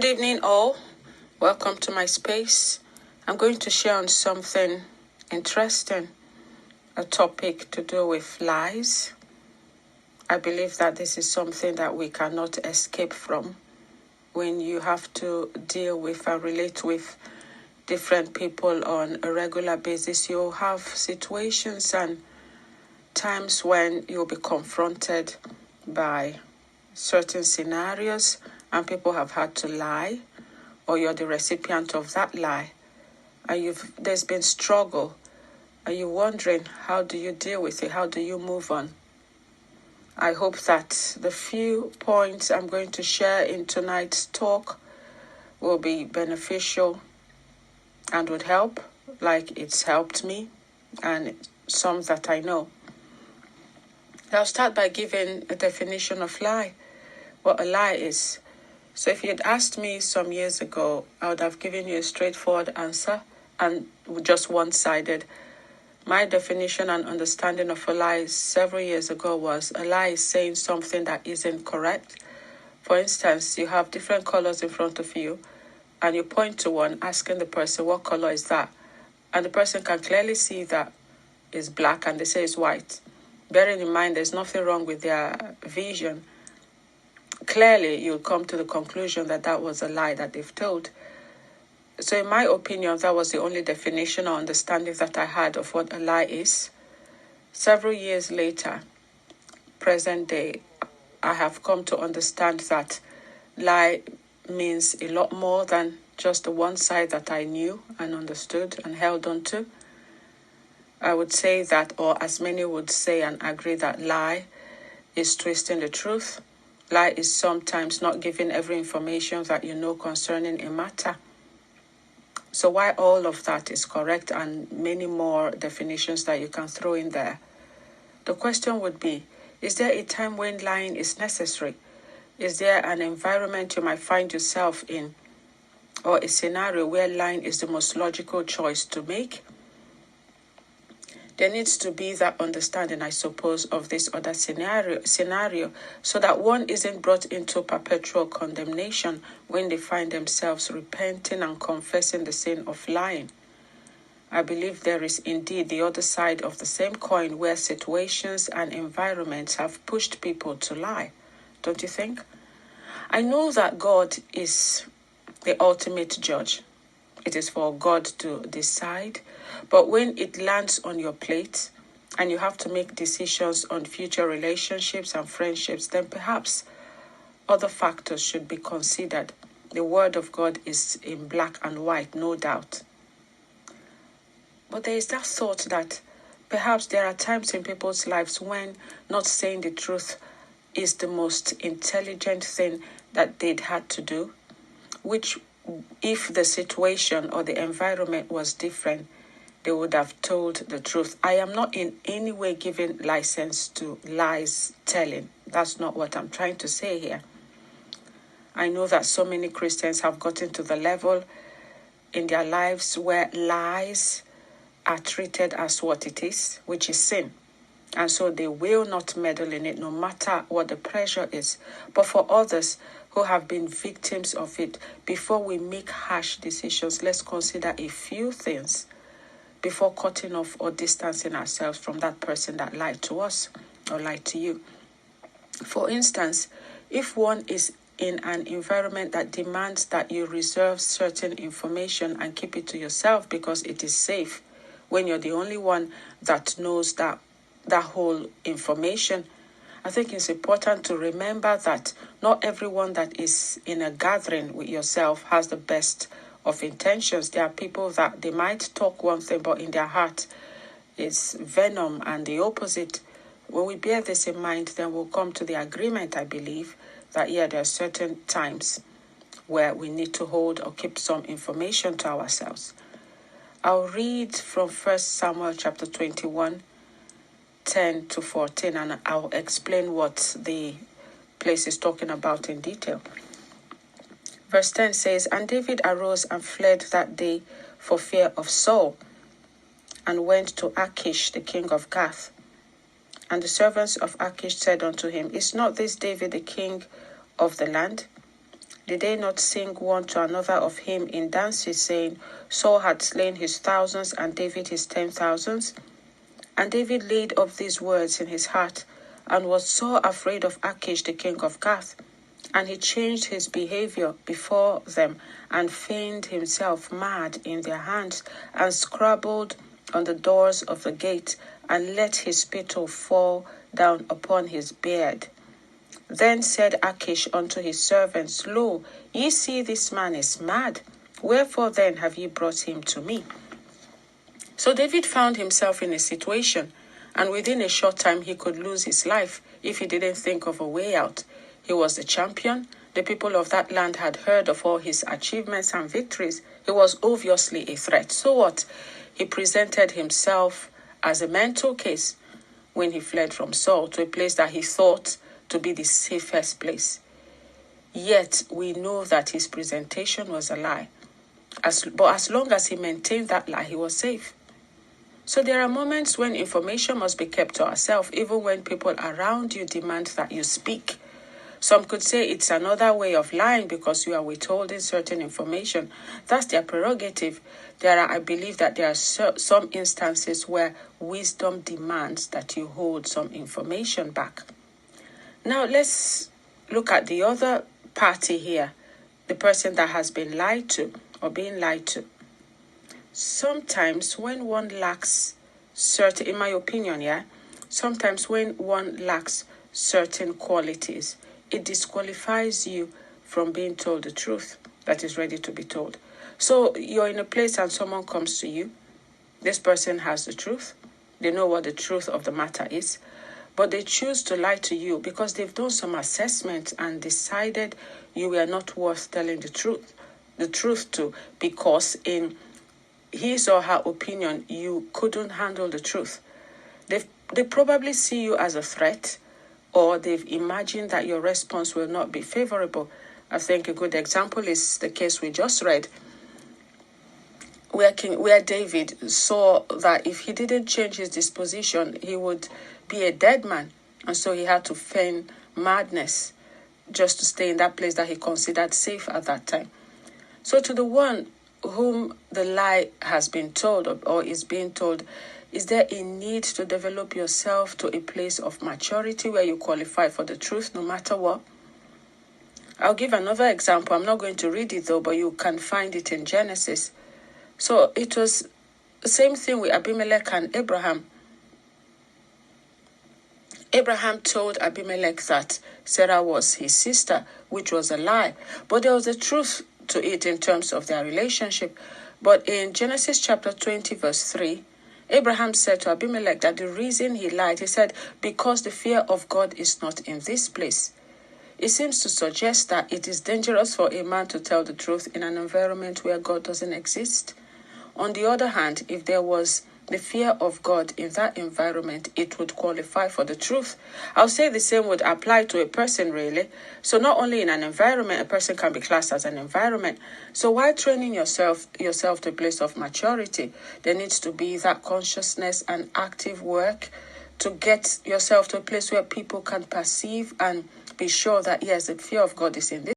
Good evening, all. Welcome to my space. I'm going to share on something interesting, a topic to do with lies. I believe that this is something that we cannot escape from when you have to deal with and relate with different people on a regular basis. You'll have situations and times when you'll be confronted by certain scenarios and people have had to lie, or you're the recipient of that lie, and there's been struggle, and you're wondering, how do you deal with it? How do you move on? I hope that the few points I'm going to share in tonight's talk will be beneficial and would help, like it's helped me, and some that I know. I'll start by giving a definition of lie, what a lie is. So if you'd asked me some years ago, I would have given you a straightforward answer and just one-sided. My definition and understanding of a lie several years ago was a lie is saying something that isn't correct. For instance, you have different colors in front of you and you point to one, asking the person, what color is that? And the person can clearly see that it's black and they say it's white. Bearing in mind there's nothing wrong with their vision, clearly you'll come to the conclusion that that was a lie that they've told. So in my opinion, that was the only definition or understanding that I had of what a lie is. Several years later, present day, I have come to understand that lie means a lot more than just the one side that I knew and understood and held on to. I would say that, or as many would say and agree, that lie is twisting the truth. Lie is sometimes not giving every information that you know concerning a matter. So while all of that is correct and many more definitions that you can throw in there, the question would be, is there a time when lying is necessary? Is there an environment you might find yourself in, or a scenario where lying is the most logical choice to make? There needs to be that understanding, I suppose, of this other scenario so that one isn't brought into perpetual condemnation when they find themselves repenting and confessing the sin of lying. I believe there is indeed the other side of the same coin where situations and environments have pushed people to lie. Don't you think? I know that God is the ultimate judge. It is for God to decide. But when it lands on your plate and you have to make decisions on future relationships and friendships, then perhaps other factors should be considered. The word of God is in black and white, no doubt. But there is that thought that perhaps there are times in people's lives when not saying the truth is the most intelligent thing that they'd had to do, which if the situation or the environment was different, they would have told the truth. I am not in any way giving license to lies telling. That's not what I'm trying to say here. I know that so many Christians have gotten to the level in their lives where lies are treated as what it is, which is sin. And so they will not meddle in it no matter what the pressure is. But for others who have been victims of it, before we make harsh decisions, let's consider a few things before cutting off or distancing ourselves from that person that lied to us or lied to you. For instance, if one is in an environment that demands that you reserve certain information and keep it to yourself because it is safe, when you're the only one that knows that whole information, I think it's important to remember that not everyone that is in a gathering with yourself has the best of intentions. There are people that they might talk one thing, but in their heart is venom and the opposite. When we bear this in mind, then we'll come to the agreement, I believe, that there are certain times where we need to hold or keep some information to ourselves. I'll read from 1 Samuel chapter 21, 10 to 14, and I'll explain what the place is talking about in detail. Verse 10 says, And David arose and fled that day for fear of Saul, and went to Achish, the king of Gath. And the servants of Achish said unto him, Is not this David the king of the land? Did they not sing one to another of him in dances, saying, Saul had slain his thousands, and David his 10,000s? And David laid up these words in his heart, and was so afraid of Achish the king of Gath. And he changed his behavior before them, and feigned himself mad in their hands, and scrabbled on the doors of the gate, and let his spittle fall down upon his beard. Then said Achish unto his servants, Lo, ye see this man is mad. Wherefore then have ye brought him to me? So David found himself in a situation, and within a short time he could lose his life if he didn't think of a way out. He was the champion. The people of that land had heard of all his achievements and victories. He was obviously a threat. So what? He presented himself as a mental case when he fled from Saul to a place that he thought to be the safest place. Yet we know that his presentation was a lie. But as long as he maintained that lie, he was safe. So there are moments when information must be kept to ourselves, even when people around you demand that you speak. Some could say it's another way of lying because you are withholding certain information. That's their prerogative. I believe that there are some instances where wisdom demands that you hold some information back. Now let's look at the other party here, the person that has been lied to or being lied to. Sometimes when one lacks certain, in my opinion, sometimes when one lacks certain qualities, it disqualifies you from being told the truth that is ready to be told. So you're in a place and someone comes to you. This person has the truth. They know what the truth of the matter is. But they choose to lie to you because they've done some assessment and decided you were not worth telling the truth to, because in his or her opinion, you couldn't handle the truth. They probably see you as a threat, or they've imagined that your response will not be favorable. I think a good example is the case we just read, where David saw that if he didn't change his disposition, he would be a dead man. And so he had to feign madness just to stay in that place that he considered safe at that time. So to the one whom the lie has been told or is being told, is there a need to develop yourself to a place of maturity where you qualify for the truth no matter what? I'll give another example. I'm not going to read it though, but you can find it in Genesis. So it was the same thing with Abimelech and Abraham. Abraham told Abimelech that Sarah was his sister, which was a lie. But there was a truth to it in terms of their relationship. But in Genesis chapter 20, verse 3, Abraham said to Abimelech that the reason he lied, he said, because the fear of God is not in this place. It seems to suggest that it is dangerous for a man to tell the truth in an environment where God doesn't exist. On the other hand, if there was the fear of God in that environment, it would qualify for the truth. I'll say the same would apply to a person, really. So not only in an environment, a person can be classed as an environment. So while training yourself to a place of maturity, there needs to be that consciousness and active work to get yourself to a place where people can perceive and be sure that, yes, the fear of God is in this